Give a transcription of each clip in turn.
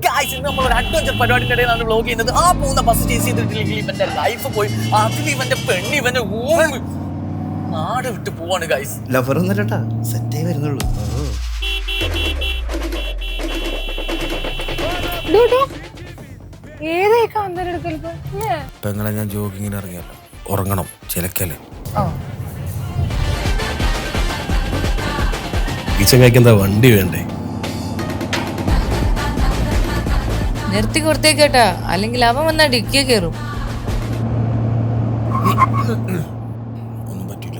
Guys, ഇന്ന് നമ്മൾ ഒരു അഡ്വഞ്ചർ പരിപാടിയുടെ ഇടയിലാണ് വ്ലോഗ് ചെയ്യുന്നത്. ആ പോകുന്ന ബസ് ചേസ് ചെയ്തിട്ടില്ലെങ്കിൽ ഇവന്റെ ലൈഫ് പോയി. അതിൽ ഇവന്റെ പെണ്ണ് ഇവന്റെ നാട് വിട്ട് പോവാണ് ഗായ്സ്. ലവർ ഒന്നല്ലട്ടാ, സെറ്റേ വരുന്നുള്ളൂ. പെങ്ങളെ ഞാൻ ജോഗിങ്ങിന് ഇറങ്ങിയല്ലോ, ഉറങ്ങണം, ചിലക്കല്ലേ. ഈ ചങ്ങായിക്ക് എന്താ വണ്ടി വേണ്ടേ? നിർത്തി കൊടുത്തേക്കേട്ടാ, അല്ലെങ്കിൽ അവൻ വന്നാ ഡിക്കിയെ കയറും. ഒന്നും പറ്റില്ല.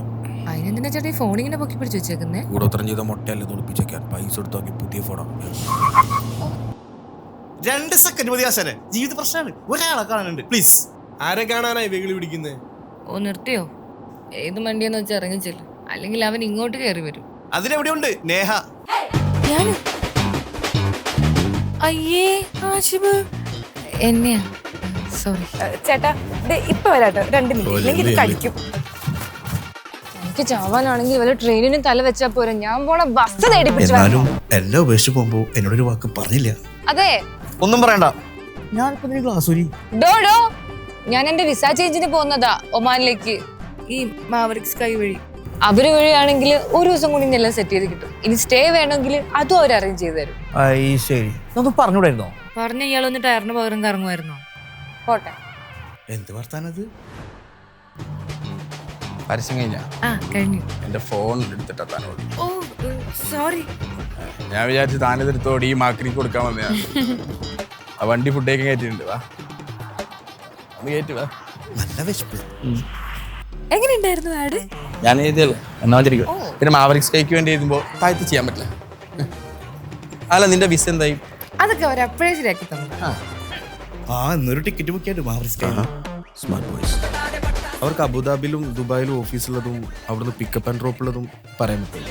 അതിനെന്തിനാ ചേട്ടാ ഈ ഫോണിങ്ങനെ പൊക്കി പിടിച്ച് വെച്ചേക്കുന്നേ? കൂടോത്രം ചെയ്ത മുട്ടയല്ലേ തുടിപ്പിച്ചേക്കാൻ. പൈസ എടുത്ത് നോക്കി പുതിയ ഫോണാണ്. 2 സെക്കൻഡ് മതി ആശാനെ, ജീവിത പ്രശ്നമാണ്. ഒരാളെ കാണാനുണ്ട് പ്ലീസ്. ആരെ കാണാനായി വെകിളി പിടിക്കുന്നത്? ഓ നിർത്തിയോ? ഏത് വണ്ടിയെന്ന് വെച്ചാൽ ഇറങ്ങിച്ചില്ല, അല്ലെങ്കിൽ അവൻ ഇങ്ങോട്ട് കയറി വരും. അതിനെവിടെയുണ്ട് നേഹ? ഞാന് അയ്യേ ആശിബ് എന്നെയാ, സോറി ചേട്ടാ. ഇപ്പൊ വരാട്ടോ, 2 മിനിറ്റ്, ഇല്ലെങ്കിൽ ഇത് കഴിക്കും. എനിക്ക് ചാവാനാണെങ്കിൽ ഇവരെ ട്രെയിനിനും തല വെച്ചാ പോരാ, ഞാൻ പോണ ബസ് നേടി. എന്നാലും എല്ലാം ഉപേക്ഷിച്ച് പോകുമ്പോ എന്നോടൊരു വാക്ക് പറഞ്ഞില്ല. അതെ, ഒന്നും പറയണ്ട, ഞാനിപ്പോ ഗ്ലാസ് ഡോ ഞാൻ എന്റെ വിസ ചേഞ്ചിന് പോകുന്നതാ ഒമാനിലേക്ക്, ഈ മാവറിക് സ്കൈ വഴി. അവര് വഴിയാണെങ്കിൽ ഒരു ദിവസം കൂടി എല്ലാം സെറ്റ് ചെയ്ത് കിട്ടും. ഇനി സ്റ്റേ വേണമെങ്കിൽ അതും അവർ അറേഞ്ച് ചെയ്ത് തരും. ശരി, നമുക്ക് പറഞ്ഞൂടായിരുന്നോ? പറഞ്ഞ ഇയാളൊന്ന് ടയറിന് പകരം കറങ്ങുമായിരുന്നോ? പോട്ടെ. എന്ത് വർത്താനത്? പരസ്യം കഴിഞ്ഞ കഴിഞ്ഞു. എന്റെ ഫോൺ എടുത്തിട്ടാ താനോട്. ഓ സോറി. ഞാൻ വിചാരിച്ചു താനെടുത്തോടി ഈ മാക്രിക്ക് കൊടുക്കാൻ വന്നതാണ്. ആ വണ്ടി ഫുഡേക്ക് കയറ്റിട്ടുണ്ട്. വാ കയറ്റി വാ. നല്ല വിശപ്പ്. എങ്ങനെയുണ്ടായിരുന്നു ആഡ്? ഞാൻ എഴുതിയല്ലോ, എന്നാ വന്നിരിക്കും. പിന്നെ മാവറിക് സ്കൈക്ക് വേണ്ടി എഴുതുമ്പോ താഴ്ത്തി ചെയ്യാൻ പറ്റില്ല. അല്ല, നിന്റെ വിസ എന്തായി? അതൊക്കെ അവർ അപ്പോഴേ ശരിയാക്കി തന്നു. ഇന്നൊരു ടിക്കറ്റ് ബുക്ക് ചെയ്തു മാവറിക് സ്കൈ. Smart boys. അവർക്ക് അബുദാബിയിലും ദുബായിലും ഓഫീസുള്ളതും അവിടുന്ന് പിക്കപ്പ് ആൻഡ് ഡ്രോപ്പ് ഉള്ളതും പറയാൻ പറ്റില്ല.